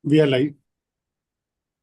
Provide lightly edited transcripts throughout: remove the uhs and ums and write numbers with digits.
We are live.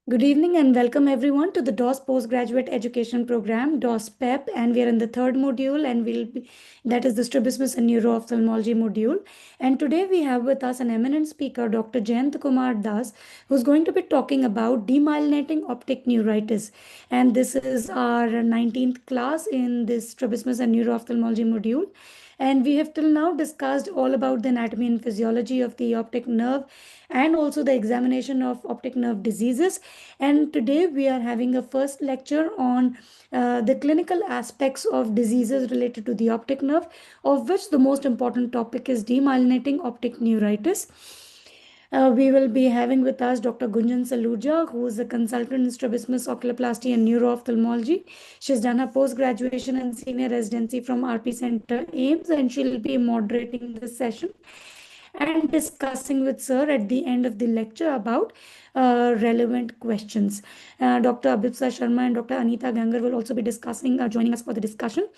Good evening and welcome everyone to the DOS Postgraduate Education Program, DOS-PEP, and we are in the third module and that is the Strabismus and Neuro-Ophthalmology module. And today we have with us an eminent speaker, Dr. Jayant Kumar Das, who's going to be talking about demyelinating optic neuritis. And this is our 19th class in this Strabismus and Neuro-Ophthalmology module. And we have till now discussed all about the anatomy and physiology of the optic nerve and also the examination of optic nerve diseases. And today we are having a first lecture on the clinical aspects of diseases related to the optic nerve, of which the most important topic is demyelinating optic neuritis. We will be having with us Dr. Gunjan Saluja, who is a consultant in strabismus, oculoplasty, and neuro-ophthalmology. She's done her post-graduation and senior residency from RP Center, AIMS, and she'll be moderating this session and discussing with sir at the end of the lecture about relevant questions. Dr. Abhipsa Sharma and Dr. Anita Gangar will also be joining us for the discussion.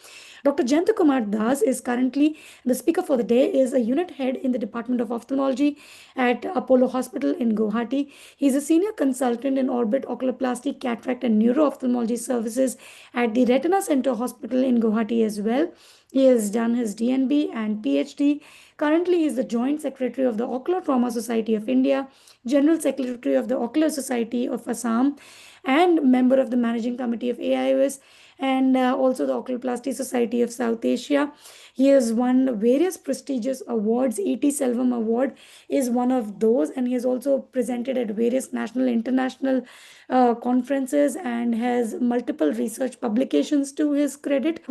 Dr. Jayant Kumar Das is currently the speaker for the day, is a unit head in the Department of Ophthalmology at Apollo Hospital in Guwahati. He's a senior consultant in orbit oculoplasty, cataract, and neuro-ophthalmology services at the Retina Center Hospital in Guwahati as well. He has done his DNB and PhD. Currently, he is the Joint Secretary of the Ocular Trauma Society of India, General Secretary of the Ocular Society of Assam, and member of the Managing Committee of AIOS and also the Oculoplasty Society of South Asia. He has won various prestigious awards. E.T. Selvam Award is one of those, and he has also presented at various national, international conferences and has multiple research publications to his credit,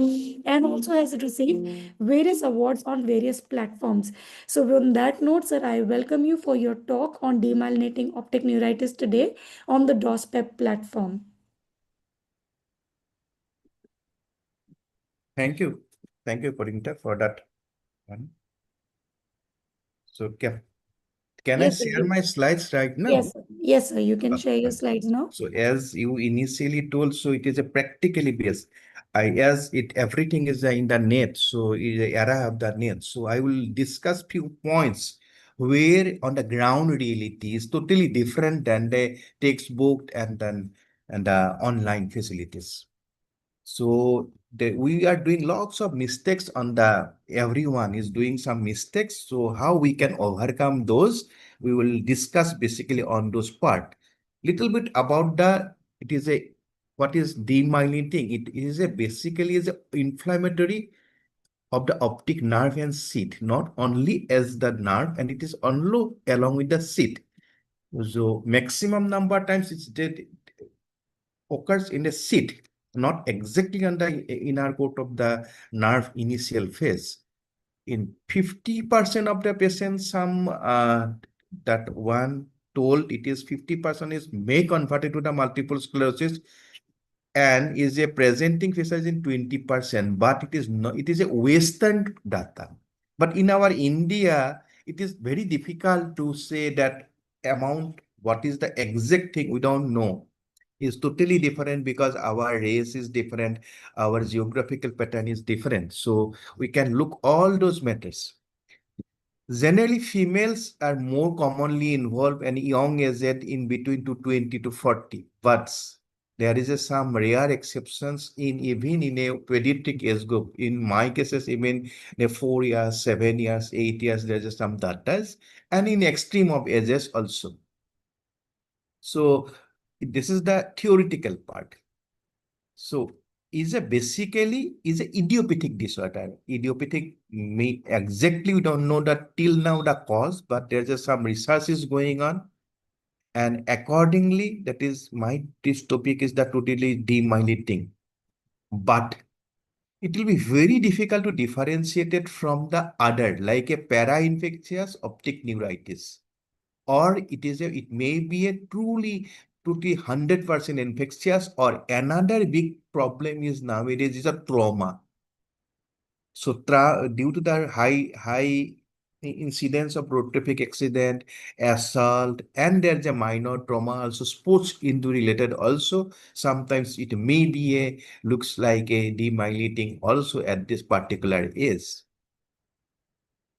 and also has received various awards on various platforms. So, on that note, sir, I welcome you for your talk on demyelinating optic neuritis today on the DOS-PEP platform. Thank you. Thank you, Purinta, for that one. So can I Yes, sir, share my slides right now? yes, yes, sir. You can share your slides now. So as you initially told, so it is a practically based. As it everything is in the net, so it is the era of the net. So I will discuss few points where on the ground reality is totally different than the textbook and the online facilities. So we are doing lots of mistakes on everyone is doing some mistakes. So how we can overcome those, we will discuss basically on those part. Little bit about what is demyelinating. It is basically is a inflammatory of the optic nerve and sheath, not only as the nerve, and it is only along with the sheath. So maximum number of times it occurs in the sheath, not exactly on the inner coat of the nerve initial phase. In 50% of the patients, that one told it is 50% is may converted to the multiple sclerosis and is a presenting features in 20%, but it is not, it is a Western data. But in our India, it is very difficult to say that amount, what is the exact thing, we don't know. Is totally different because our race is different, our geographical pattern is different. So we can look all those matters. Generally, females are more commonly involved and young age in between to 20 to 40. But there is some rare exceptions even in a pediatric age group. In my cases, even in 4 years, 7 years, 8 years, there's some data, and in extreme of ages also. So this is the theoretical part. So basically is a idiopathic disorder. Idiopathic may exactly we don't know that till now the cause, but there's just some research is going on. And accordingly, this topic is that totally demyelinating. But it will be very difficult to differentiate it from the other, like a para-infectious optic neuritis. Or it may be a truly 100% infectious, or another big problem is nowadays is a trauma. So due to the high incidence of road traffic accident, assault, and there's a minor trauma, also sports injury related also. Sometimes it may be looks like a demyelinating also at this particular age.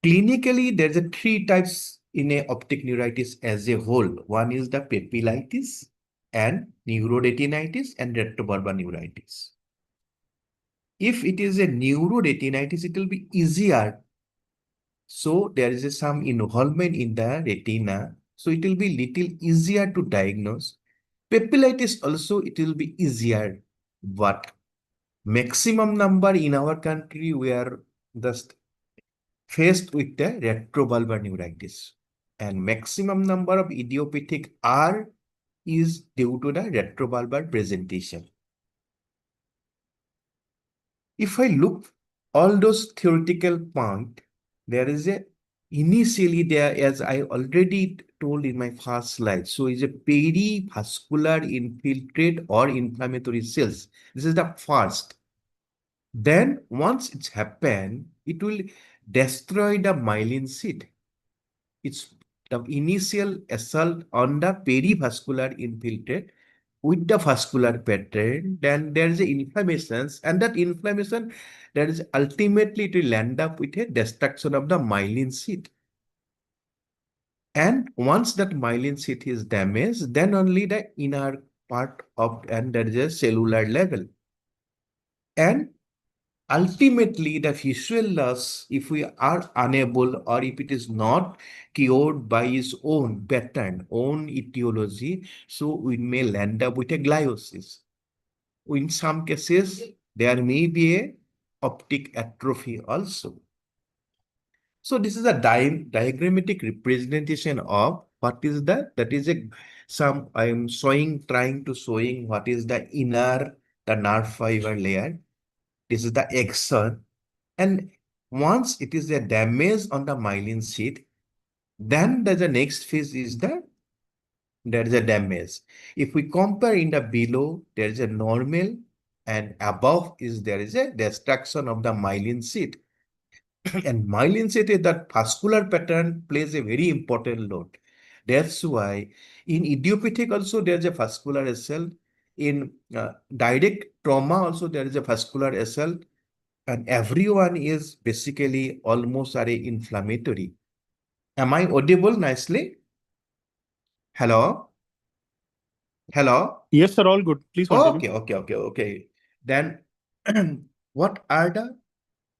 Clinically, there's a three types in a optic neuritis as a whole. One is the papillitis and neuroretinitis and retrobulbar neuritis. If it is a neuroretinitis, it will be easier. So there is some involvement in the retina. So it will be little easier to diagnose. Papillitis also, it will be easier. But maximum number in our country, we are just faced with the retrobulbar neuritis. And maximum number of idiopathic R is due to the retrobulbar presentation. If I look all those theoretical points, there is a initially there, as I already told in my first slide, so is a perivascular infiltrate or inflammatory cells. This is the first. Then once it's happened, it will destroy the myelin sheath. It's the initial assault on the perivascular infiltrate with the vascular pattern. Then there is inflammation, and that inflammation, that is ultimately it will end up with a destruction of the myelin sheath. And once that myelin sheath is damaged, then only the inner part of, and there is a cellular level. And ultimately, the visual loss, if we are unable or if it is not cured by its own pattern, own etiology, so we may land up with a gliosis. In some cases, there may be a optic atrophy also. So this is a diagrammatic representation of what is that is a some I am trying to showing what is the inner, the nerve fiber layer. This is the axon. And once it is a damage on the myelin sheath, then the next phase is there is a damage. If we compare in the below, there is a normal, and above is there is a destruction of the myelin sheath. And myelin sheath is that vascular pattern plays a very important role. That's why in idiopathic also there is a vascular assault. In direct trauma also there is a vascular assault. And everyone is basically almost are inflammatory. Am I audible nicely? Hello? Hello? Yes, sir, all good. Please continue. Okay. Then what are the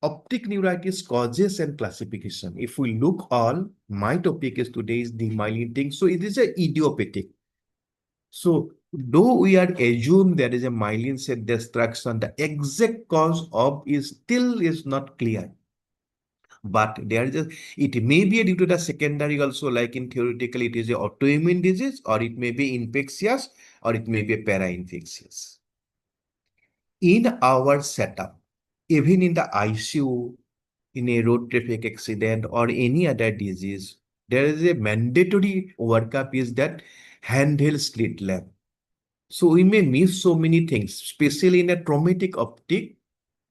optic neuritis causes and classification? If we look all, my topic is today is demyelinating. So it is a idiopathic. So though we are assume there is a myelin cell destruction, the exact cause of is still is not clear. But there is it may be due to the secondary also, like in theoretically it is a autoimmune disease, or it may be infectious, or it may be para-infectious. In our setup, even in the ICU, in a road traffic accident or any other disease, there is a mandatory workup is that handheld slit lamp. So we may miss so many things, especially in a traumatic optic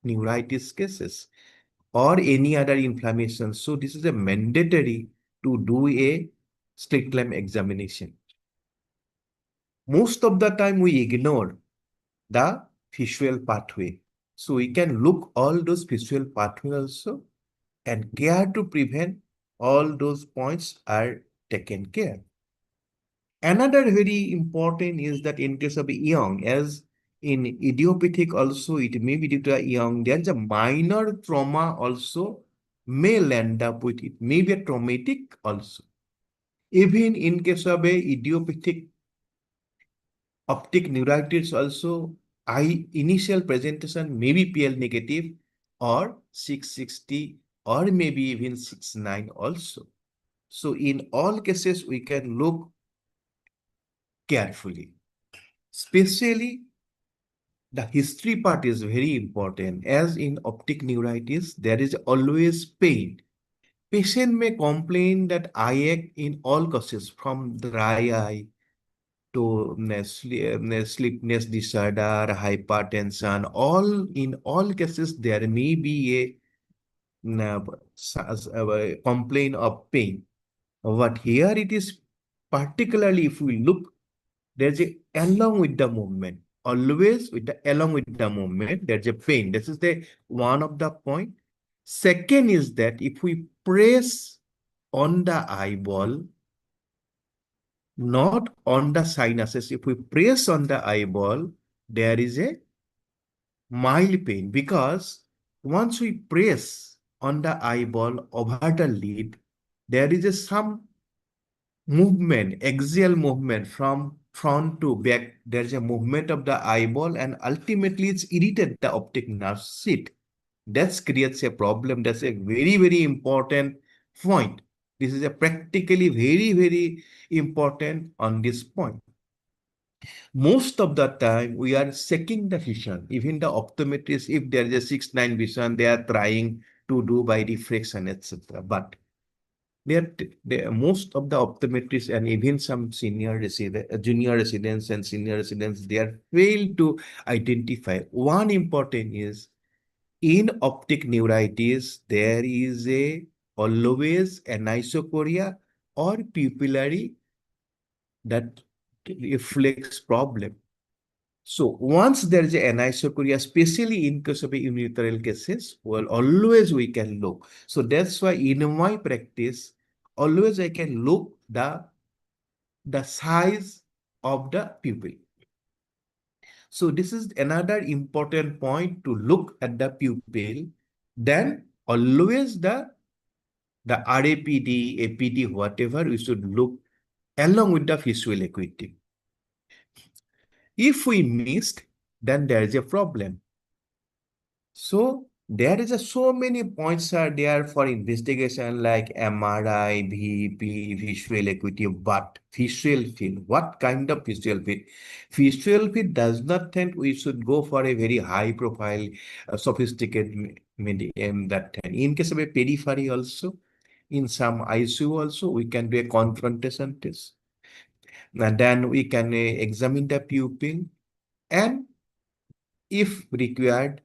neuritis cases or any other inflammation. So this is a mandatory to do a slit lamp examination. Most of the time we ignore the visual pathway. So we can look all those visual pathway also and care to prevent all those points are taken care. Another very important is that in case of young, as in idiopathic also, it may be due to a young, there's a minor trauma also may land up with it, may be a traumatic also. Even in case of a idiopathic optic neuritis also, initial presentation may be PL negative or 660 or maybe even 69 also. So in all cases, we can look carefully. Especially the history part is very important. As in optic neuritis, there is always pain. Patient may complain that eye ache in all cases, from dry eye to sleepiness disorder, hypertension. In all cases, there may be a complaint of pain. But here it is particularly if we look, there's a along with the movement. Always with the along with the movement, there's a pain. This is the one of the point. Second is that if we press on the eyeball, not on the sinuses. If we press on the eyeball, there is a mild pain because once we press on the eyeball over the lid, there is a some movement, axial movement from front to back. There's a movement of the eyeball, and ultimately it's irritate the optic nerve sheath. That creates a problem. That's a very, very important point. This is a practically very, very important on this point. Most of the time, we are checking the vision. Even the optometrist, if there is a 6-9 vision, they are trying to do by refraction, etc. But most of the optometrists and even some junior residents and senior residents, they are failed to identify. One important is in optic neuritis, there is a always anisocoria or pupillary that reflex problem. So once there is an anisocoria, especially in case of unilateral cases, well, always we can look. So that's why in my practice, always I can look the size of the pupil. So this is another important point to look at the pupil. Then always the RAPD, APD, whatever, we should look along with the visual acuity. If we missed, then there is a problem. So there is so many points are there for investigation like MRI, VP, visual acuity, but visual field, what kind of visual field? Visual field does not think we should go for a very high profile, sophisticated medium that time. In case of a periphery also, in some ICU also, we can do a confrontation test. And then we can examine the pupil, and if required,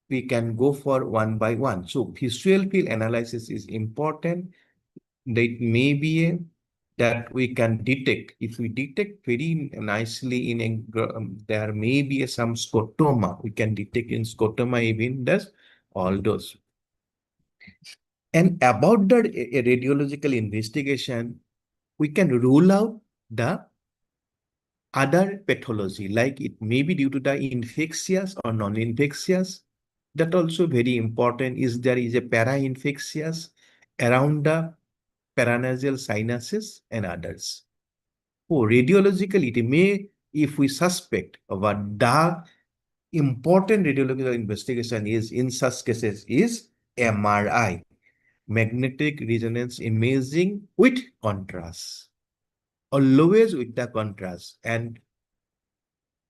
we can go for one by one. So visual field analysis is important. That may be that we can detect. If we detect very nicely in there may be some scotoma. We can detect in scotoma even does all those. And about the radiological investigation, we can rule out the other pathology, like it may be due to the infectious or non-infectious. That also very important is there is a para-infectious around the paranasal sinuses and others. Oh, radiologically, it may, if we suspect, what the important radiological investigation is in such cases is MRI, magnetic resonance imaging with contrast, always with the contrast. And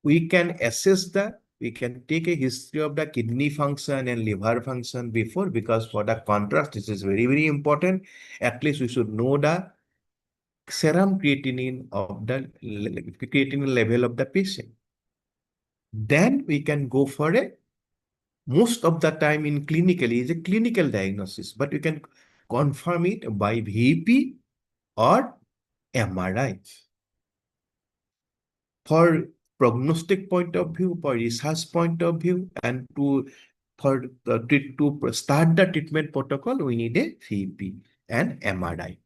we can assess we can take a history of the kidney function and liver function before, because for the contrast, this is very, very important. At least we should know the serum creatinine of the creatinine level of the patient. Then we can go for a, most of the time in clinically is a clinical diagnosis, but you can confirm it by VP or MRI. For prognostic point of view, for research point of view, and to start the treatment protocol, we need a VP and MRI.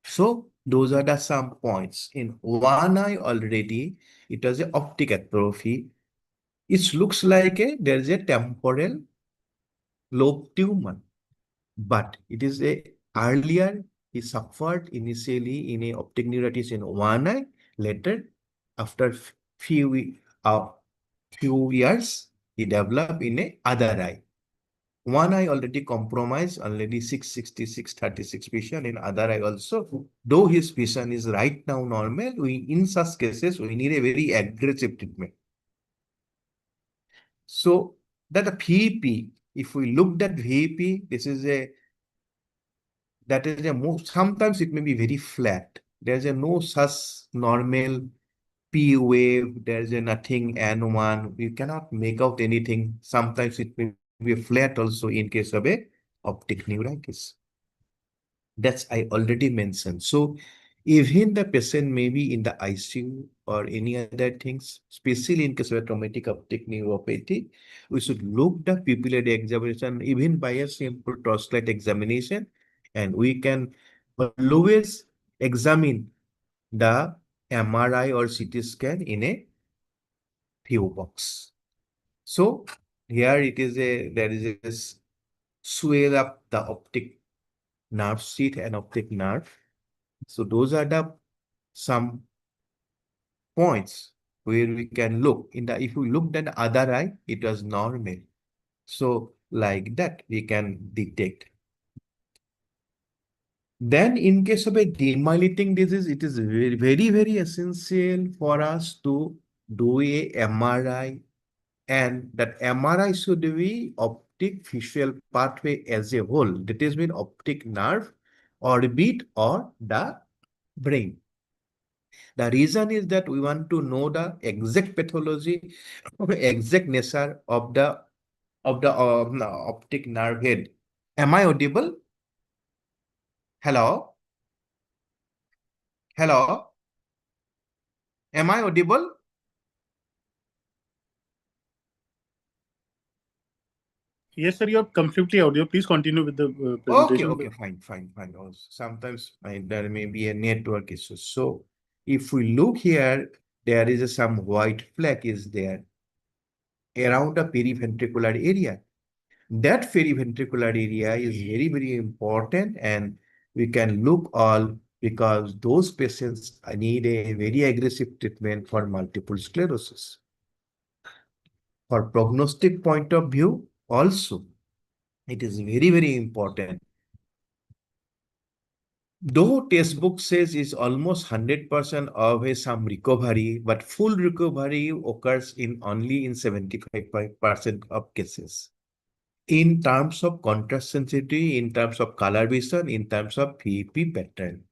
So those are the some points. In one eye already, it was an optic atrophy. It looks like there is a temporal lobe tumor, but it is a earlier he suffered initially in a optic neuritis in one eye. Later, after uh, few years, he developed in a other eye. One eye already compromised, already 666, 36 vision in other eye also. Though his vision is right now normal, in such cases, we need a very aggressive treatment. So that a VP, if we looked at VP, that is a most, sometimes it may be very flat. There's a no such normal P wave, there's a nothing N1. We cannot make out anything. Sometimes it may be flat also in case of a optic neuritis. That's I already mentioned. So even the patient may be in the ICU or any other things, especially in case of a traumatic optic neuropathy, we should look the pupillary examination even by a simple torchlight examination. And we can always examine the MRI or CT scan in a view box. So here it is there is a swell up the optic nerve sheath and optic nerve. So those are the some points where we can look in the, if we looked at the other eye, it was normal. So like that, we can detect. Then in case of a demyelinating disease, it is very essential for us to do a MRI, and that MRI should be optic visual pathway as a whole. That is mean optic nerve, orbit, or the brain. The reason is that we want to know the exact pathology, exact nature of the optic nerve head. Am I audible? Hello? Hello? Am I audible? Yes, sir, you are completely audio. Please continue with the Okay, presentation. okay, fine. Oh, sometimes there may be a network issue. So if we look here, there is some white flag is there around the periventricular area. That periventricular area is very important, and we can look all because those patients need a very aggressive treatment for multiple sclerosis. For prognostic point of view, also, it is very important. Though textbook says is almost 100% of a some recovery, but full recovery occurs in only in 75% of cases. In terms of contrast sensitivity, in terms of color vision, in terms of VP pattern.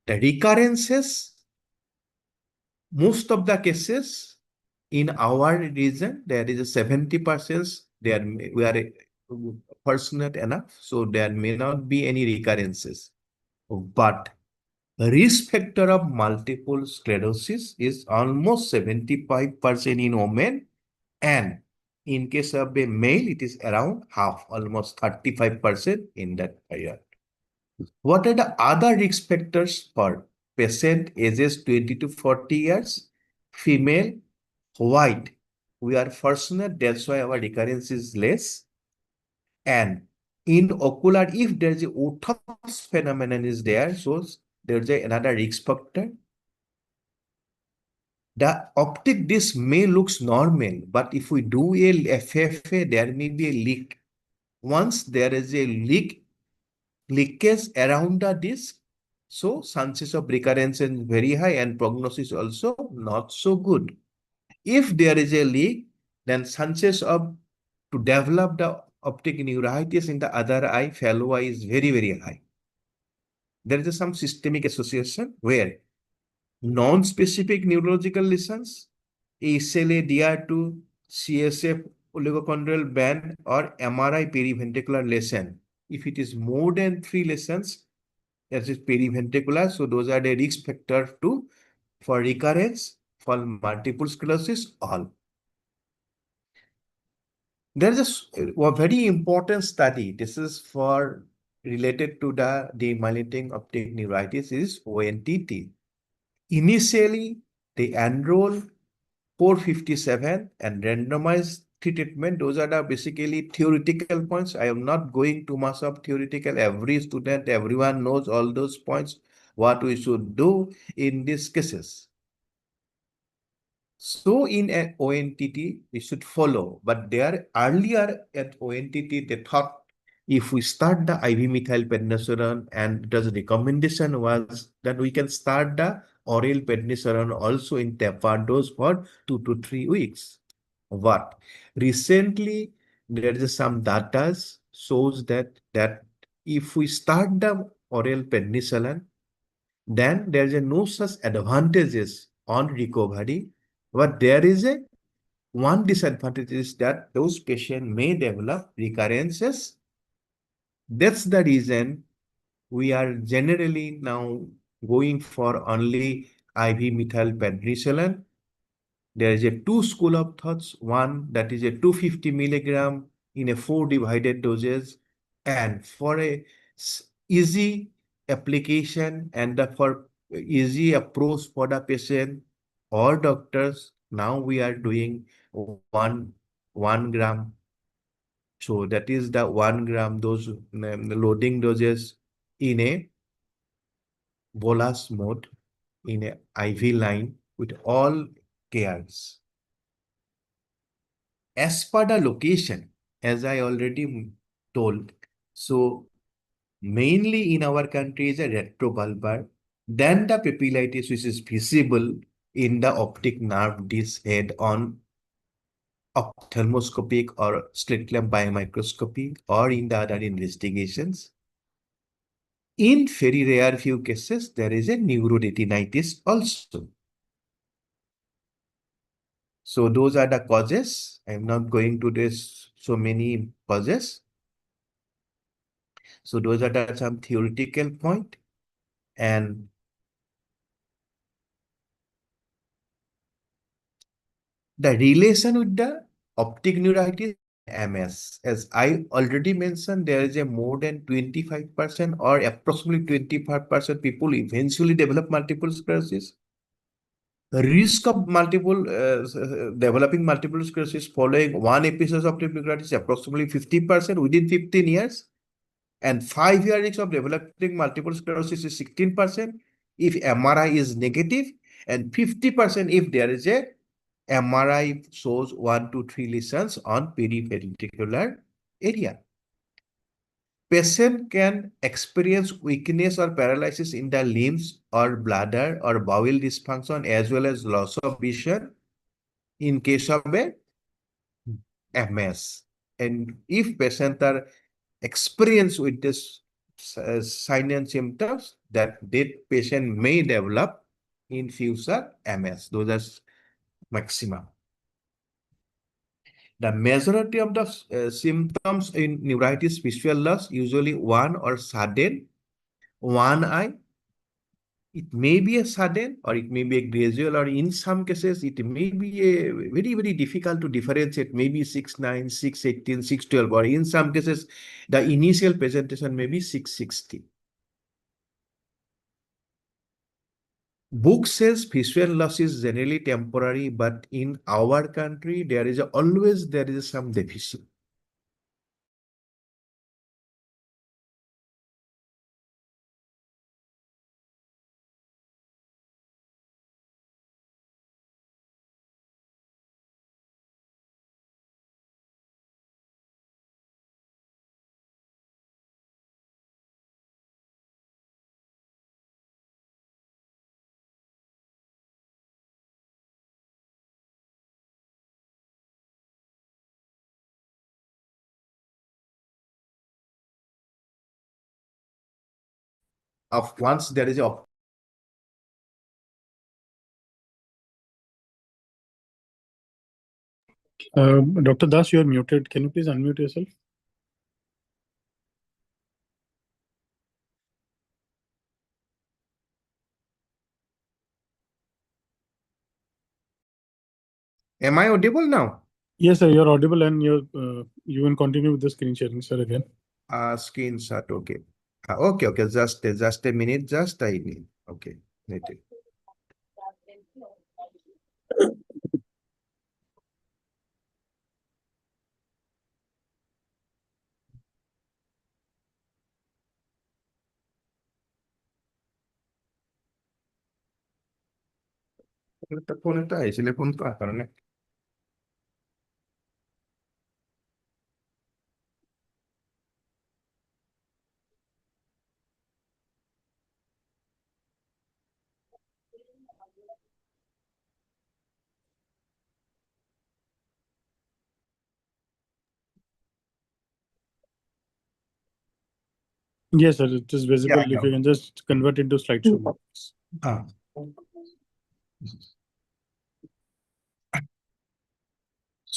The recurrences, most of the cases in our region, there is a 70%, we are fortunate enough, so there may not be any recurrences. But risk factor of multiple sclerosis is almost 75% in women, and in case of a male, it is around half, almost 35% in that period. What are the other risk factors for patient ages 20 to 40 years, female, white? We are fortunate, that's why our recurrence is less. And in ocular, if there is a othos phenomenon is there, so there's another risk factor. The optic disc may looks normal, but if we do a FFA, there may be a leak. Once there is a leakage around the disc, so chances of recurrence is very high and prognosis also not so good. If there is a leak, then chances of to develop the optic neuritis in the other eye, fellow eye is very high. There is some systemic association where non-specific neurological lesions, SLA, DR2, CSF, oligochondral band, or MRI periventricular lesion. If it is more than 3 lesions, that is periventricular, so those are the risk factor for recurrence, for multiple sclerosis, all. There is a very important study. This is for related to the demyelinating optic neuritis is ONTT. Initially, they enrolled 457 and randomized treatment. Those are the basically theoretical points. I am not going too much of theoretical. Every student, everyone knows all those points, what we should do in these cases. So in an ONTT, we should follow. But there earlier at ONTT, they thought if we start the IV methylprednisolone, and the recommendation was that we can start the oral prednisolone also in tapered dose for 2 to 3 weeks. But recently, there is some data shows that if we start the oral prednisolone, then there is no such advantages on recovery, but there is a one disadvantage is that those patients may develop recurrences. That's the reason we are generally now going for only IV methylprednisolone. There is a two school of thoughts. One that is a 250 milligram in a 4 divided doses, and for a easy application and for easy approach for the patient or doctors. Now we are doing one gram. So that is the 1 gram dose loading doses in a bolus mode in a IV line with all cares. As per the location, as I already told, so mainly in our country is a retrobulbar, then the papillitis which is visible in the optic nerve disc head on ophthalmoscopic or slit lamp biomicroscopy or in the other investigations. In very rare few cases, there is a neuroretinitis also. So those are the causes. I'm not going to this so many causes. So those are the some theoretical point. And the relation with the optic neuritis MS, as I already mentioned, there is a more than 25% or approximately 25% people eventually develop multiple sclerosis. The risk of developing multiple sclerosis following one episode of optic neuritis is approximately 50% within 15 years. And 5-year risk of developing multiple sclerosis is 16% if MRI is negative, and 50% if there is a MRI shows 1 to 3 lesions on peripheral area. Patient can experience weakness or paralysis in the limbs or bladder or bowel dysfunction as well as loss of vision in case of a MS. And if patients are experienced with this sign and symptoms, that patient may develop in future MS. Those are maximum. The majority of the symptoms in neuritis visual loss, usually one or sudden, one eye. It may be a sudden or it may be a gradual, or in some cases it may be a very, very difficult to differentiate, maybe 6/9, 6/18, 6/12, or in some cases the initial presentation may be 6/60. Book says visual loss is generally temporary, but in our country there is always some deficit. Of once there is a Dr. Das, you are muted. Can you please unmute yourself? Am I audible now? Yes, sir, you're audible, and you can continue with the screen sharing, sir, again. Screenshot, okay. Okay, just a minute, just I need. Okay, wait. Phone এটা আহিছিলে ফোনটো অহাৰ কাৰণে Yes, sir, it is visible. Yeah, If you can just convert into slideshow mode, please.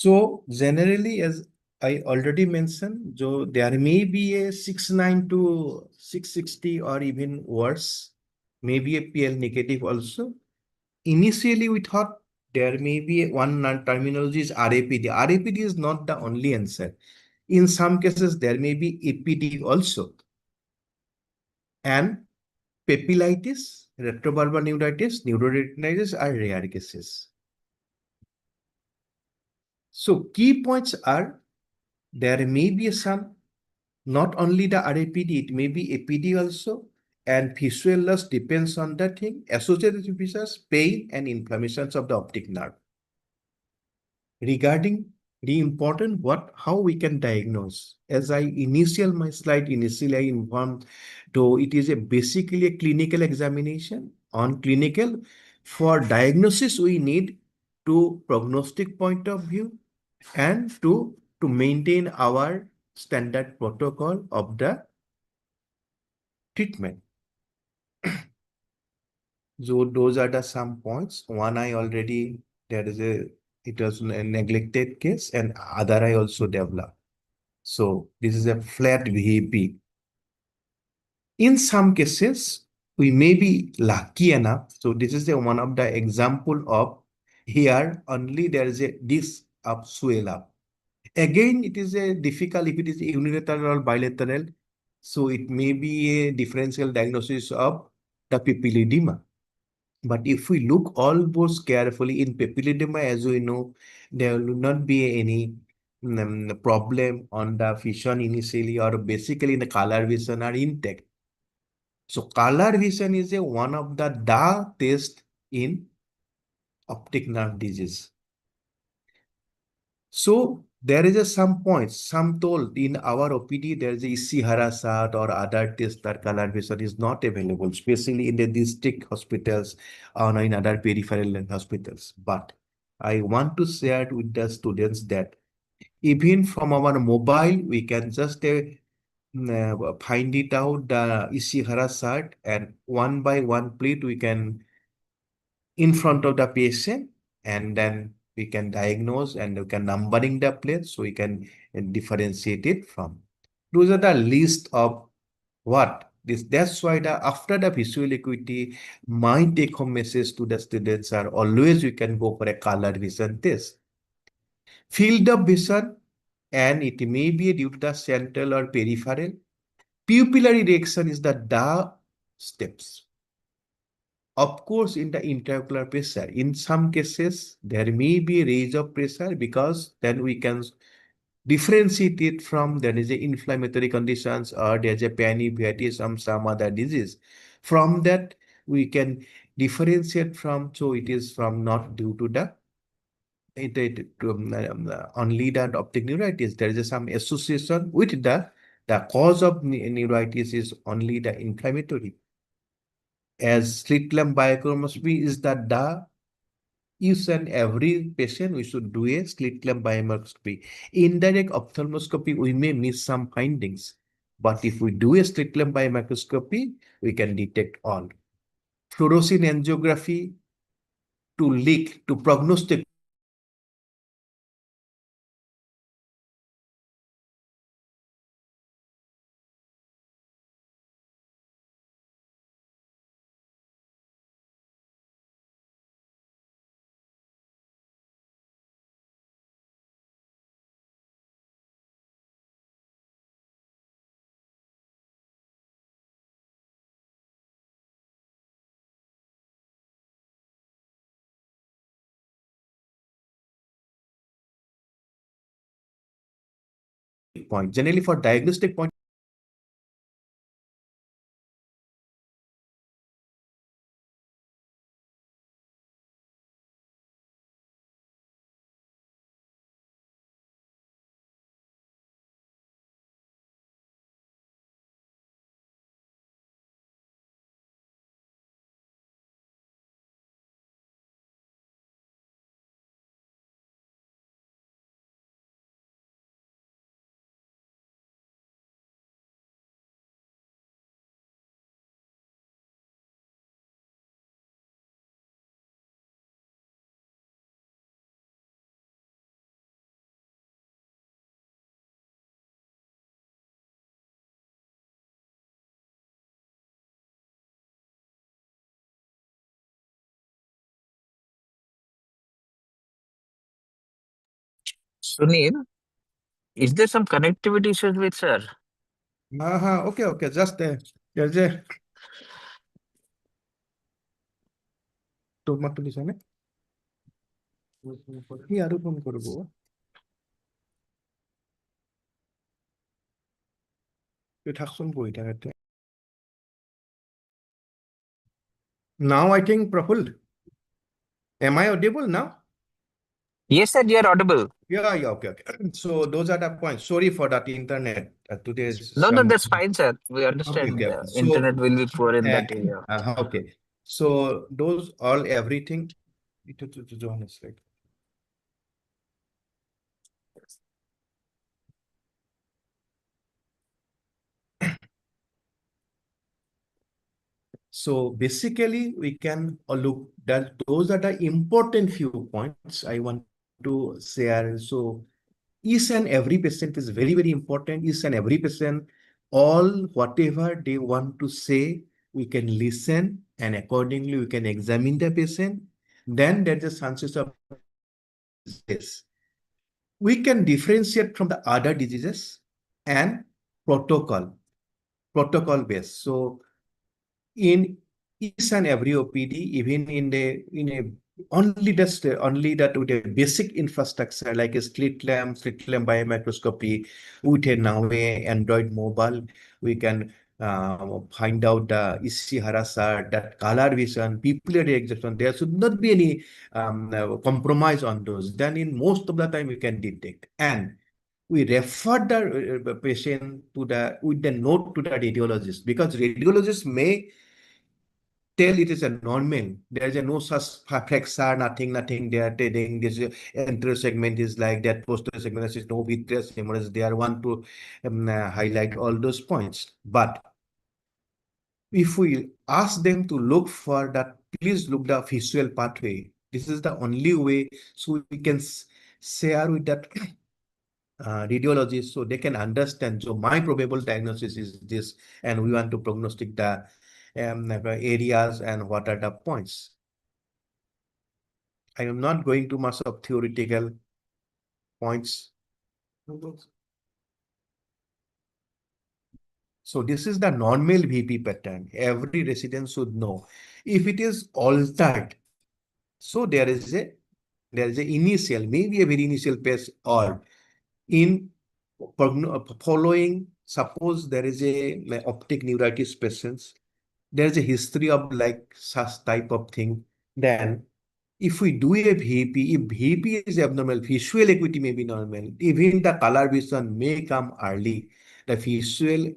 So generally, as I already mentioned, so there may be a 6/9 to 6/60 or even worse, maybe a PL negative also. Initially, we thought there may be one terminology is RAPD. RAPD is not the only answer. In some cases, there may be APD also. and papillitis, retrobulbar neuritis, neuroretinitis are rare cases. So key points are there may be some, not only the RAPD, it may be APD also, and visual loss depends on the thing, associated features, pain and inflammations of the optic nerve. Regarding the important how we can diagnose, as I initially I informed, though it is basically a clinical examination. On clinical, for diagnosis we need to prognostic point of view and to maintain our standard protocol of the treatment. So those are the some points. One I already, it was a neglected case, and other I also developed. So this is a flat VAP. In some cases, we may be lucky enough. So this is one of the example of here only there is a disc up swell up. Again, it is a difficult if it is unilateral or bilateral. So it may be a differential diagnosis of the papilledema. But if we look almost carefully in papilledema, as we know, there will not be any problem on the vision initially, or basically the color vision are intact. So color vision is one of the test in optic nerve disease. So there is some points, some told in our OPD, there is a Ishihara chart or other test that color vision is not available, especially in the district hospitals or in other peripheral hospitals. But I want to share with the students that even from our mobile, we can just find it out, the Ishihara chart, and one by one plate we can in front of the patient, and then we can diagnose and we can numbering the plates so we can differentiate it from. Those are the list of what this. That's why after the visual acuity, my take home message to the students are always we can go for a color vision test. Field of vision, and it may be due to the central or peripheral. Pupillary reaction is the steps. Of course, in the intraocular pressure, in some cases, there may be a raise of pressure because then we can differentiate it from there is a inflammatory conditions or there's a pannivitis, some other disease. From that, we can differentiate from, so it is from not due to the only that optic neuritis. There is some association with the cause of neuritis is only the inflammatory. As slit lamp biochemistry is the each and every patient we should do a slit lamp biomicroscopy. Indirect ophthalmoscopy, we may miss some findings, but if we do a slit lamp biomicroscopy, we can detect all. Fluorescein angiography to leak to prognostic. Point generally for diagnostic point. Sunil, is there some connectivity issues with sir? Okay, just There's a tomato design. Yeah, now I think Praful, am I audible now? Yes, sir, you are audible. Yeah, okay. So those are the points. Sorry for that internet. Today is No, some. that's fine, sir. We understand Okay. the So, internet will be poor in that area. okay. So those all everything. It Johan is like. So basically, we can look that those are the important few points I want to share. So each and every patient is very, very important. Each and every patient, all whatever they want to say, we can listen and accordingly we can examine the patient. Then there's a chances of this. We can differentiate from the other diseases and protocol based. So in each and every OPD, even in a only that with a basic infrastructure like a slit lamp biomicroscopy with a now a Android mobile, we can find out the Ishihara chart, that color vision, pupillary exhaustion. There should not be any compromise on those. Then in most of the time we can detect, and we refer the patient to the with the note to the radiologist, because radiologists may tell it is a normal. There is no such fracture, nothing. They are telling this anterior segment is like that, posterior segment is no vitreous hemorrhage. They are want to highlight all those points. But if we ask them to look for that, please look the visual pathway. This is the only way, so we can share with that radiologist so they can understand. So my probable diagnosis is this, and we want to prognostic the areas and what are the points. I am not going to much of theoretical points. So this is the normal VP pattern. Every resident should know. If it is altered, so there is a initial, maybe a very initial phase, or in following, suppose there is a optic neuritis patients, there is a history of like such type of thing. Then if we do a VP, if VP is abnormal, visual acuity may be normal, even the color vision may come early. The visual,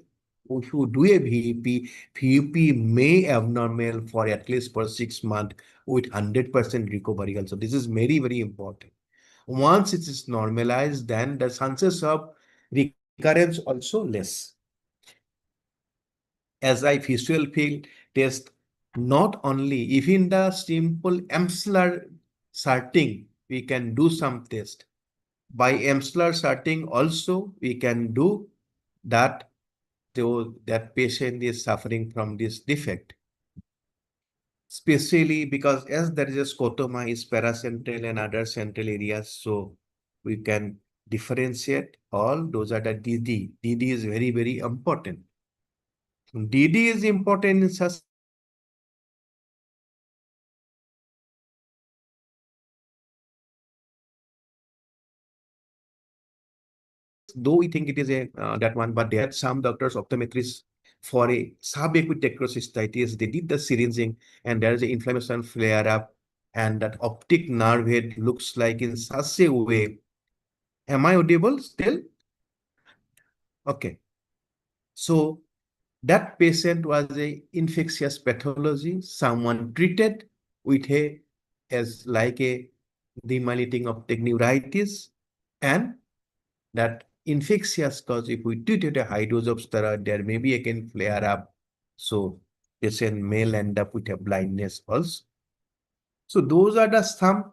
if you do a VP may abnormal for at least for 6 months with 100% recovery also. This is very, very important. Once it is normalized, then the chances of recurrence also less. As I visual field test, not only even the simple Amsler sorting, we can do some test. By Amsler sorting also, we can do that, though that patient is suffering from this defect. Especially because as there is a scotoma is paracentral and other central areas, so we can differentiate all. Those are the DD. DD is very, very important. DD is important in such though we think it is a that one, but there are some doctors, optometrists, for a subaqueous cystitis, they did the syringing and there is an inflammation flare up, and that optic nerve head looks like in such a way. Am I audible still? Okay. So that patient was a infectious pathology, someone treated with a as like a demyelinating optic neuritis, and that infectious cause, if we treated a high dose of steroid, there may be again flare up. So patient may end up with a blindness also. So those are the some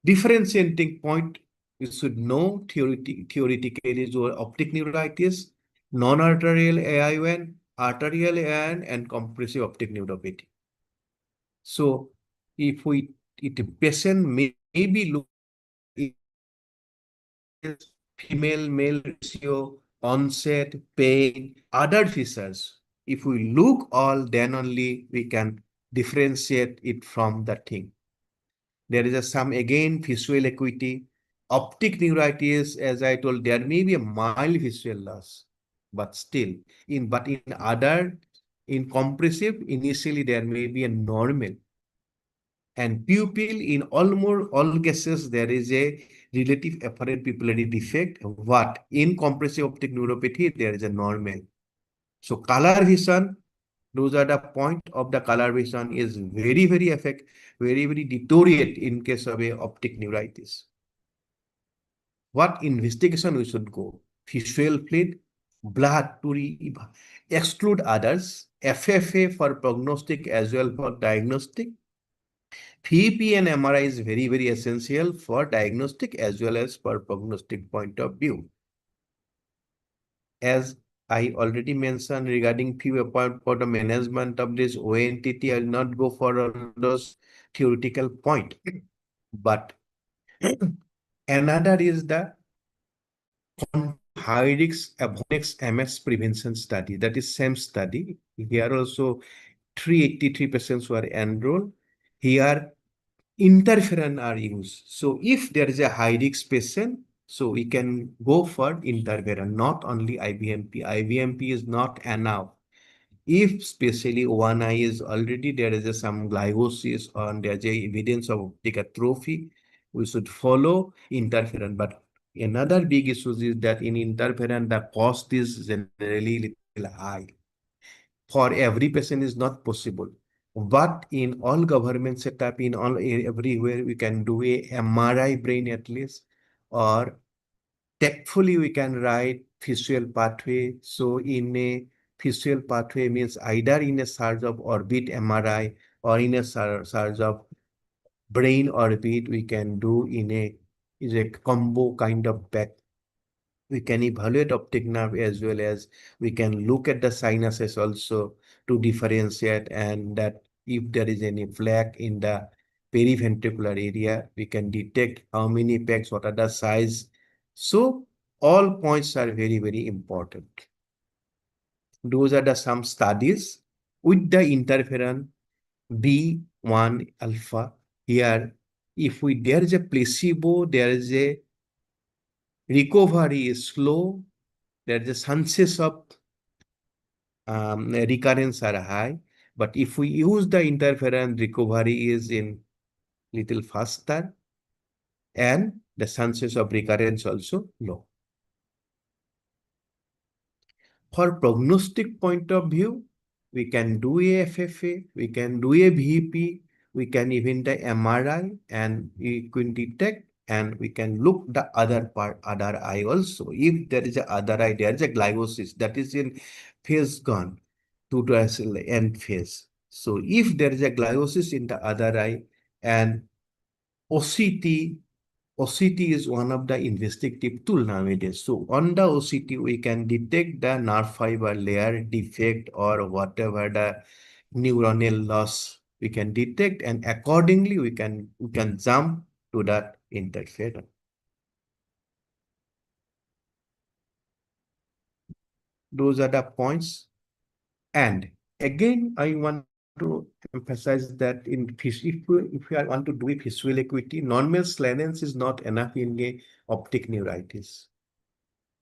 differentiating point. You should know theoretically or optic neuritis, non-arterial AIN, arterial AIN, and compressive optic neuropathy. So if the patient may be look female male ratio, onset, pain, other features, If we look all, then only we can differentiate it from the thing. There is some again visual acuity. Optic neuritis, as I told, there may be a mild visual loss, but still, in other, in compressive, initially there may be a normal. And pupil, in almost all cases, there is a relative apparent pupillary defect. What? In compressive optic neuropathy, there is a normal. So color vision, those are the point of the color vision is very, very deteriorate in case of a optic neuritis. What investigation we should go? Visual fluid, blood to exclude others, FFA for prognostic as well for diagnostic. VP and MRI is very essential for diagnostic as well as for prognostic point of view. As I already mentioned regarding few point for the management of this ONTT, I'll not go for all those theoretical point. But another is the high risk Avonex MS prevention study. That is same study. Here also 383 patients were enrolled. Here interferon are used. So if there is a high risk patient, so we can go for interferon, not only IVMP. IVMP is not enough. If especially one eye is already there is some glycosis or there is evidence of optic atrophy, we should follow interferon. But another big issue is that in interferon, the cost is generally little high. For every patient is not possible. But in all government setup, in all everywhere, we can do a MRI brain at least, or tactfully we can write visual pathway. So in a visual pathway means either in a surge of orbit MRI or in a surge of brain orbit, we can do in a combo kind of back. We can evaluate optic nerve as well as we can look at the sinuses also to differentiate, and that if there is any plaque in the periventricular area, we can detect how many plaques, what are the size. So all points are very important. Those are the some studies with the interferon B1 alpha. Here, if there is a placebo, there is a recovery is slow, there is a chances of recurrence are high. But if we use the interferon, recovery is in little faster and the chances of recurrence also low. For prognostic point of view, we can do a FFA, we can do a VP, we can even the MRI, and we can detect and we can look the other eye also. If there is a other eye, there is a glycosis that is in phase gone to the end phase. So if there is a glycosis in the other eye and OCT is one of the investigative tool nowadays. So on the OCT, we can detect the nerve fiber layer defect or whatever the neuronal loss we can detect, and accordingly we can jump to that interferon. Those are the points. And again, I want to emphasize that if we want to do visual acuity, normal lens is not enough in a optic neuritis.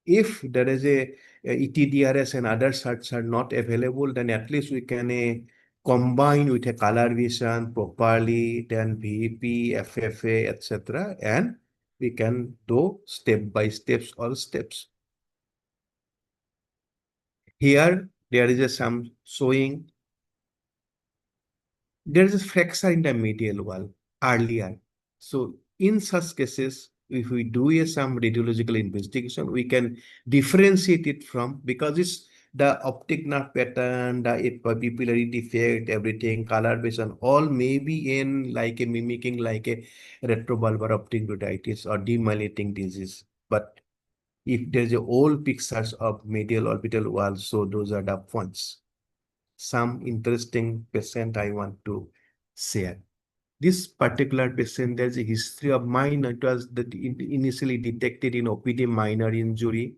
If there is a ETDRS and other search are not available, then at least we can combine with a color vision properly, then VP, FFA, etc. And we can do step by steps, all steps. Here, there is some showing there is a fracture in the medial wall earlier. So in such cases, if we do some radiological investigation, we can differentiate it from, because it's the optic nerve pattern, the pupillary defect, everything, color vision, all may be in like a mimicking like a retrobulbar optic neuritis or demyelinating disease. But if there's a old pictures of medial orbital wall, so those are the points. Some interesting patient I want to share. This particular patient, there's a history of minor. It was initially detected in OPD minor injury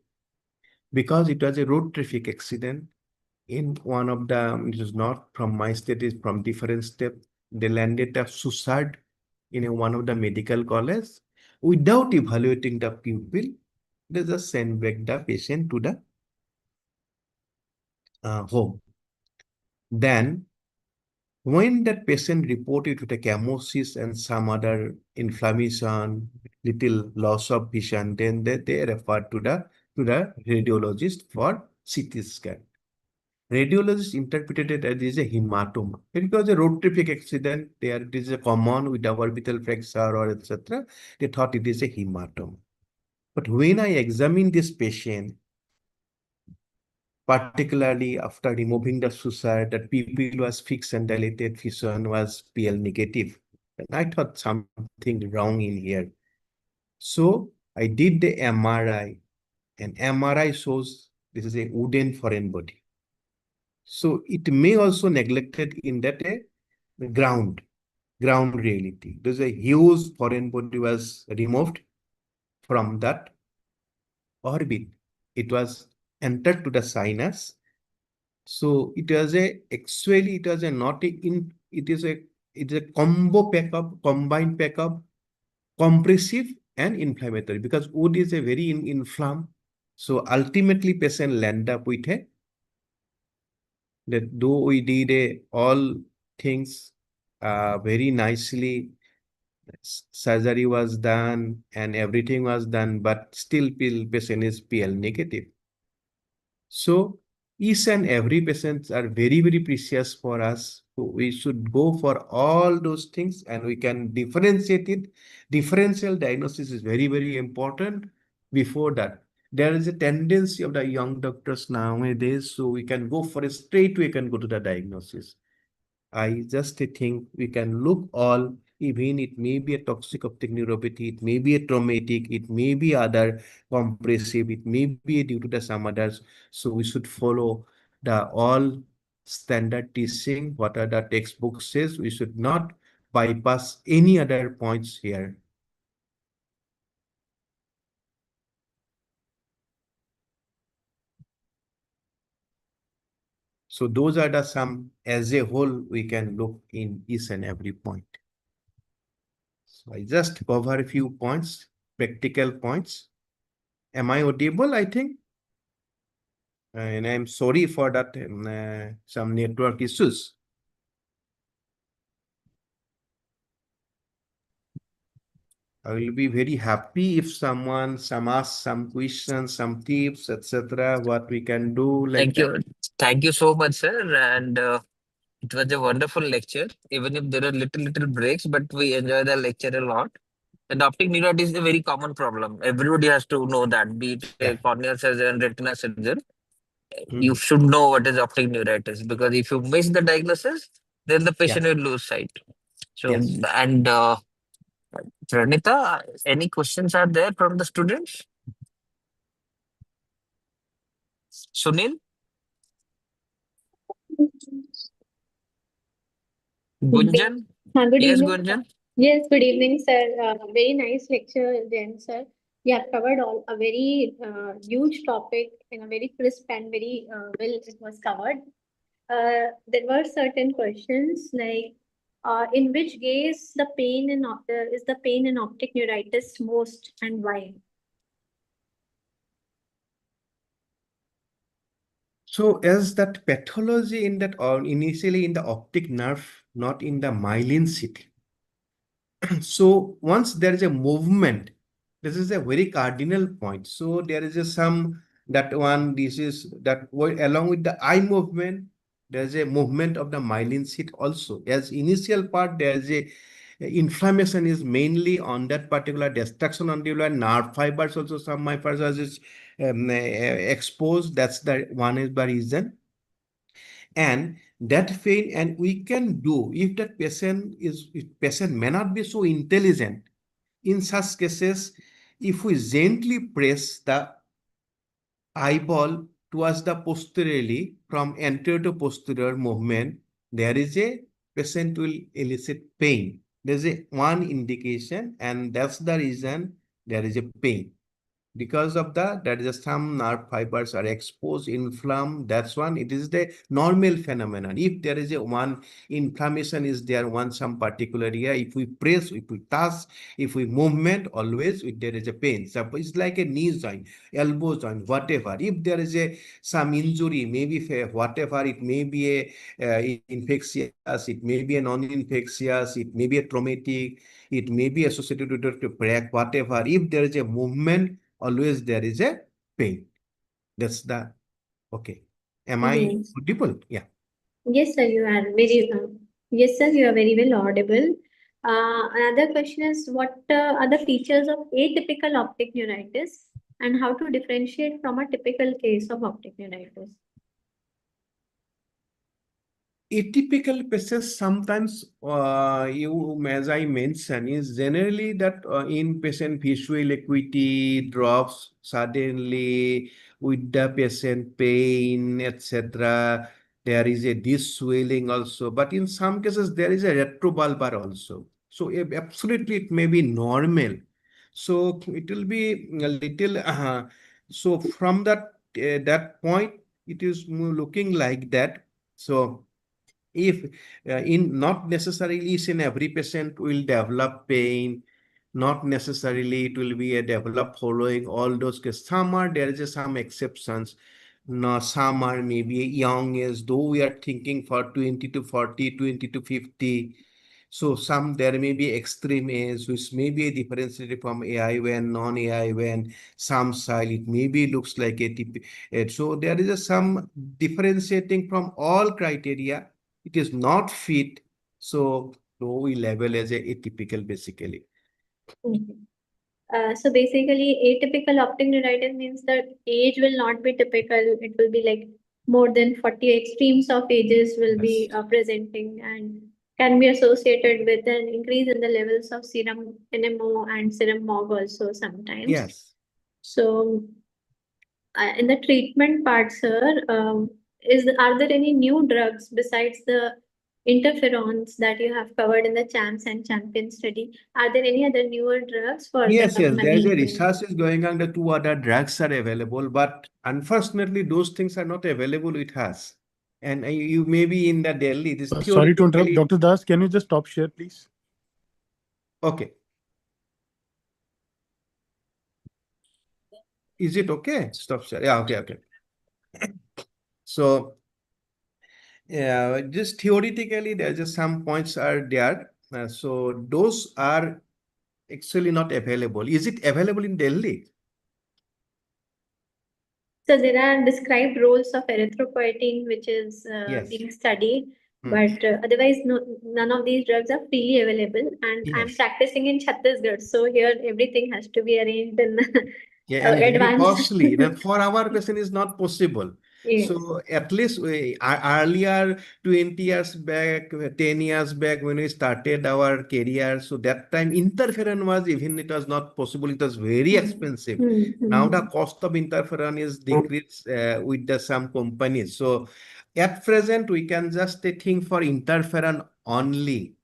because it was a road traffic accident. in one of the, it is not from my state, is from different step. They landed a suicide in one of the medical college without evaluating the pupil. They just send back the patient to the home. Then, when that patient reported with a chemosis and some other inflammation, little loss of vision, then they referred to the radiologist for CT scan. Radiologists interpreted it as a hematoma. It was a road traffic accident. There it is a common with orbital fracture or etc. They thought it is a hematoma. But when I examined this patient, particularly after removing the suture, that pupil was fixed and dilated, vision was PL negative. And I thought something wrong in here. So I did the MRI, and MRI shows this is a wooden foreign body. So it may also neglected in that ground reality. There's a huge foreign body was removed from that orbit. It was entered to the sinus. So it was actually it was not in, it's a combo backup, combined backup, compressive and inflammatory, because wood is a very inflamed. So ultimately patient land up with a, that though we did all things very nicely, surgery was done and everything was done, but still patient is PL negative. So each and every patients are very, very precious for us. So we should go for all those things and we can differentiate it. Differential diagnosis is very, very important. Before that, there is a tendency of the young doctors nowadays, so we can go for a straight, we can go to the diagnosis. I just think we can look all, even it may be a toxic optic neuropathy, it may be a traumatic, it may be other compressive, it may be due to the some others. So we should follow the all standard teaching, what are the textbook says. We should not bypass any other points here. So those are the some, as a whole, we can look in each and every point. So I just cover a few points, practical points. Am I audible? I think. And I'm sorry for that, some network issues. I will be very happy if someone asks some questions, some tips, etc. What we can do like Thank you. Thank you so much, sir. And it was a wonderful lecture, even if there are little breaks, but we enjoy the lecture a lot. And optic neuritis is a very common problem. Everybody has to know that, be it a Yeah. corneal surgeon, retina surgeon. You Mhm. should know what is optic neuritis, because if you miss the diagnosis, then the patient Yeah. will lose sight. So, Yes. and Pranita, any questions are there from the students? Sunil? Good Gunjan? good Yes, evening. Gunjan? Yes, good evening, sir. Very nice lecture, then, sir. You have covered all a very huge topic in a very crisp and very well. It was covered. There were certain questions like, in which case the pain in is the pain in optic neuritis most, and why? So as that pathology in that, or initially in the optic nerve, not in the myelin sheath. So once there is a movement, this is a very cardinal point. So there is a some, that one, this is that along with the eye movement, there is a movement of the myelin sheath also. As initial part, there is a inflammation is mainly on that particular destruction on the nerve fibers also, some fibers is exposed. That's the one is the reason. And that pain, and we can do, if that patient is, if patient may not be so intelligent, in such cases, if we gently press the eyeball towards the posteriorly, from anterior to posterior movement, there is a patient will elicit pain. There's a one indication, and that's the reason there is a pain. Because of that, there is some nerve fibers are exposed, inflamed. That's one. It is the normal phenomenon. If there is a one inflammation is there one some particular area, if we press, if we touch, if we movement, always if there is a pain. So it's like a knee joint, elbow joint, whatever. If there is a some injury, maybe whatever, it may be a infectious, it may be a non-infectious, it may be a traumatic, it may be associated with a crack, whatever. If there is a movement, always there is a pain. That's the okay. Am I Yes. audible? Yeah. Yes, sir, you are very yes, sir, you are very well audible. Another question is what are the features of atypical optic neuritis and how to differentiate from a typical case of optic neuritis? Atypical cases sometimes as I mentioned, is generally that in-patient visual acuity drops suddenly with the patient pain, etc. There is a this swelling also, but in some cases there is a retrobulbar also. So absolutely it may be normal. So it will be a little. So from that point, it is looking like that. So if in not necessarily is in every patient will develop pain, not necessarily it will be a develop following all those cases. Some are there is some exceptions. No, some are maybe young age, though we are thinking for 20 to 40, 20 to 50. So some there may be extreme age, which may be differentiated from AI when non-AI when some style it maybe looks like ATP. So there is some differentiating from all criteria. It is not fit, so we label as a atypical basically. So basically, atypical optic neuritis means that age will not be typical. It will be like more than 40 extremes of ages will be presenting and can be associated with an increase in the levels of serum NMO and serum MOG also sometimes. Yes. So in the treatment part, sir, are there any new drugs besides the interferons that you have covered in the CHAMPS and CHAMPION study? Are there any other newer drugs for Yes, the yes, there is a management? research is going on. The two other drugs are available, but unfortunately, those things are not available with us. And you may be in the Delhi. This Sorry to interrupt, theoretically. Dr. Das. Can you just stop share, please? Okay. Is it okay? Stop share. Yeah, okay, okay. So, yeah, just theoretically, there's just some points are there. So those are actually not available. Is it available in Delhi? So there are described roles of erythropoietin, which is Yes. being studied, but otherwise none of these drugs are freely available. And I'm Yes. practicing in Chhattisgarh, so here everything has to be arranged in Yeah, and very advance. costly. Then for our patient is not possible. Yes. So at least earlier 20 years back, 10 years back when we started our career, so that time interferon was even it was not possible. It was very expensive. Now the cost of interferon is decreased with the some companies. So at present we can just think for interferon only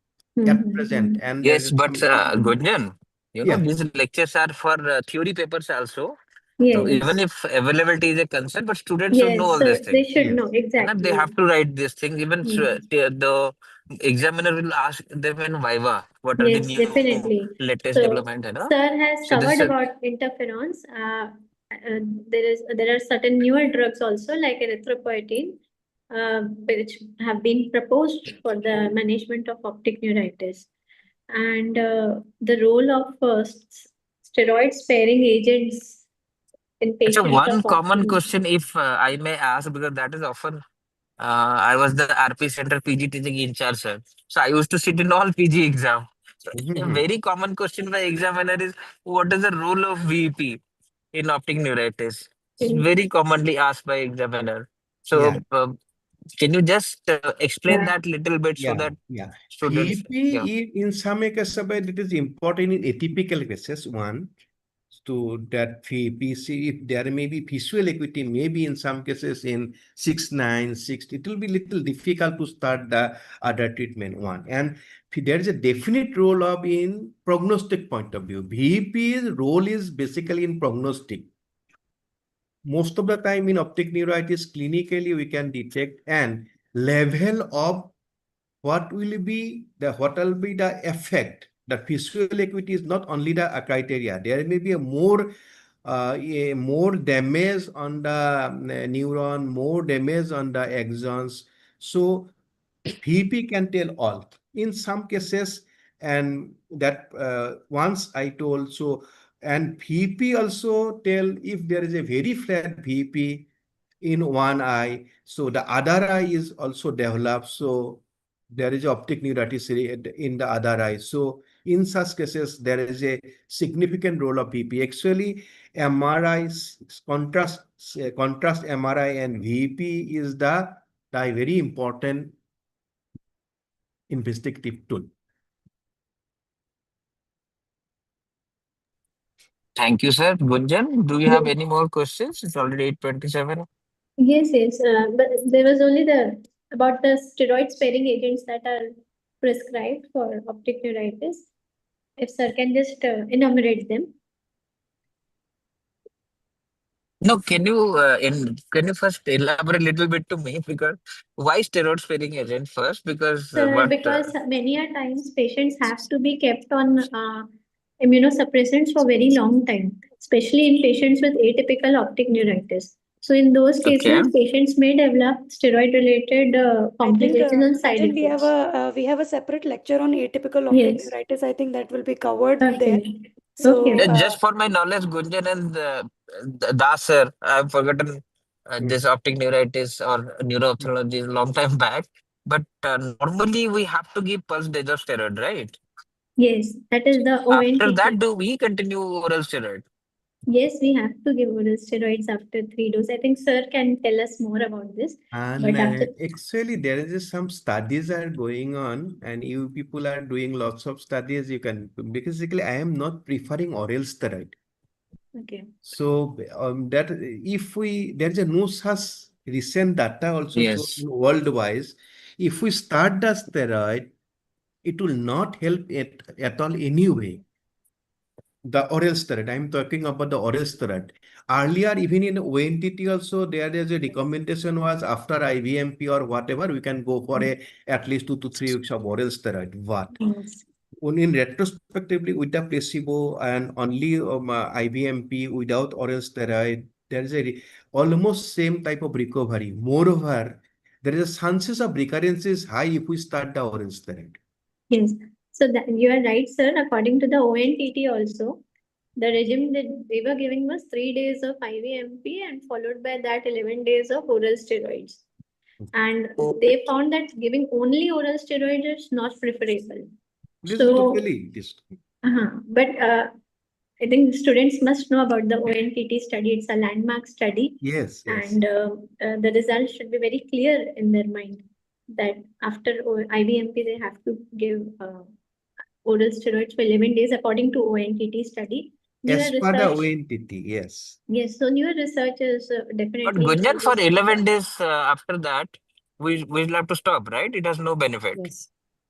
at present. And Yes, there's but some, Gunjan, you know, yeah. these lectures are for theory papers also. So Yes. even if availability is a concern, but students should Yes, know all so these they things. should Yes. know And exactly. they have to write these things. Even the examiner will ask them in Viva, what are the Yes, new definitely. latest So development, you know? sir has So this covered is about interferons. There are certain newer drugs also like erythropoietin, which have been proposed for the management of optic neuritis, and the role of steroid sparing agents in it's a patients one of optic common neuritis. question if I may ask, because that is often I was the RP Center PG teaching in charge, sir. So I used to sit in all PG exam. So a very common question by examiner is, what is the role of VP in optic neuritis? It's very commonly asked by examiner. Yeah. So can you just explain that little bit so that students, VP in some cases, but it is important in atypical cases. One, to that PC, if there may be visual acuity, maybe in some cases in 6/9, 6, it will be little difficult to start the other treatment one. And there is a definite role of in prognostic point of view. VEP's role is basically in prognostic. Most of the time in optic neuritis, clinically we can detect and level of what will be the effect. The visual acuity is not only the criteria. There may be a more damage on the neuron, more damage on the axons. So VP can tell all. In some cases, and that once I told so, and VP also tell if there is a very flat VP in one eye, so the other eye is also developed. So there is optic neuritis in the other eye. So in such cases, there is a significant role of VP. Actually, MRI, contrast MRI and VP is the very important investigative tool. Thank you, sir. Gunjan, do you have any more questions? It's already 8:27. Yes, yes. But there was only about the steroid sparing agents that are prescribed for optic neuritis. If sir can just enumerate them. No, can you first elaborate a little bit to me, because why steroid sparing agent first? Because Because many a times patients have to be kept on immunosuppressants for very long time, especially in patients with atypical optic neuritis. So in those cases, patients may develop steroid-related complications and side effects. We have a separate lecture on atypical optic neuritis. I think that will be covered there. So just for my knowledge, Gunjan and Das sir, I've forgotten this optic neuritis or neuro-ophthalmology a long time back. But normally we have to give pulse steroid, right? Yes, that is the ONT. After that, do we continue oral steroid? Yes, we have to give oral steroids after 3 doses. I think sir can tell us more about this. And actually, there is some studies are going on, and you people are doing lots of studies. You can basically, I am not preferring oral steroid. Okay. So that if there is a no such recent data also worldwide, if we start the steroid, it will not help at all anyway. The oral steroid, I'm talking about the oral steroid. Earlier, even in ONTT also, there is a recommendation was after IVMP or whatever, we can go for at least 2 to 3 weeks of oral steroid. What? In retrospectively, with the placebo and only IVMP without oral steroid, there is almost same type of recovery. Moreover, there is a chances of recurrence is high if we start the oral steroid. Yes. So that you are right, sir. According to the ONTT also, the regime that they were giving was 3 days of IVMP and followed by that 11 days of oral steroids. And they found that giving only oral steroids is not preferable. But I think students must know about the ONTT study. It's a landmark study. Yes. And the results should be very clear in their mind that after IVMP, they have to give oral steroids for 11 days according to ONTT study. As per the ONTT, yes. Yes, so newer research is definitely. But Gunjan, for 11 days after that, we will have to stop, right? It has no benefit.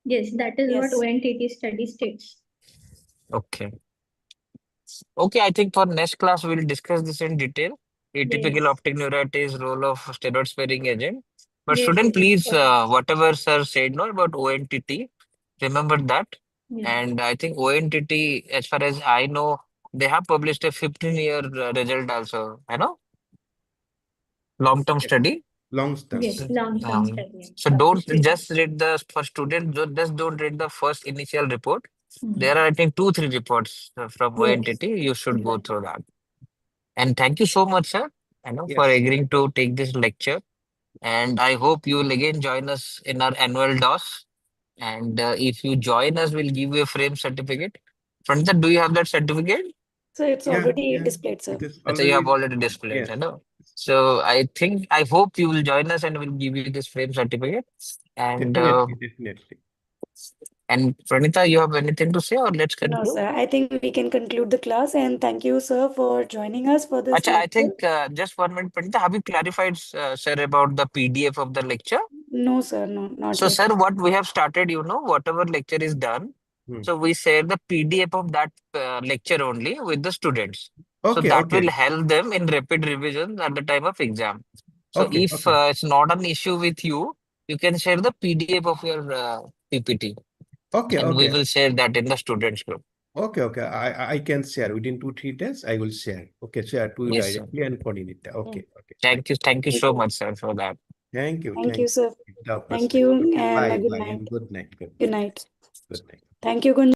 Yes, that is what ONTT study states. Okay. Okay, I think for next class, we'll discuss this in detail. Atypical optic neuritis, role of steroid sparing agent. But student, please, whatever sir said no about ONTT, remember that. And I think ONTT, as far as I know, they have published a 15-year result also, I know. Long-term study. Long-term. Yes, long-term study. So don't just read for students, just don't read the first initial report. There are, I think, 2-3 reports from ONTT. You should go through that. And thank you so much, sir, for agreeing to take this lecture. And I hope you will again join us in our annual DOS. And if you join us, we'll give you a frame certificate. Pranita, do you have that certificate? So it's already displayed, sir. So you have already displayed, So I hope you will join us and we'll give you this frame certificate. And definitely. And Pranita, you have anything to say, or let's No, conclude? sir. I think we can conclude the class, and thank you, sir, for joining us for this Acha, I lecture. think just 1 minute, Pranita, have you clarified, sir, about the PDF of the lecture? No, sir, no, not So, yet. sir, what we have started, whatever lecture is done, so we share the PDF of that lecture only with the students. So Okay, that okay, will help them in rapid revision at the time of exam. So okay, if okay, it's not an issue with you, you can share the PDF of your PPT, okay, and we okay, will share that in the students group. okay, okay. I can share within 2-3 days. I will share. Okay, share to you Yes, sir. directly and coordinate that. Okay, okay. Thank you Thank so you. much, sir, for that. Thank you. Thank you, sir. Without Thank perspective. you, Okay, and bye, good bye, night. and good night. Good Good night. night. Good night. Thank you, Gunjan.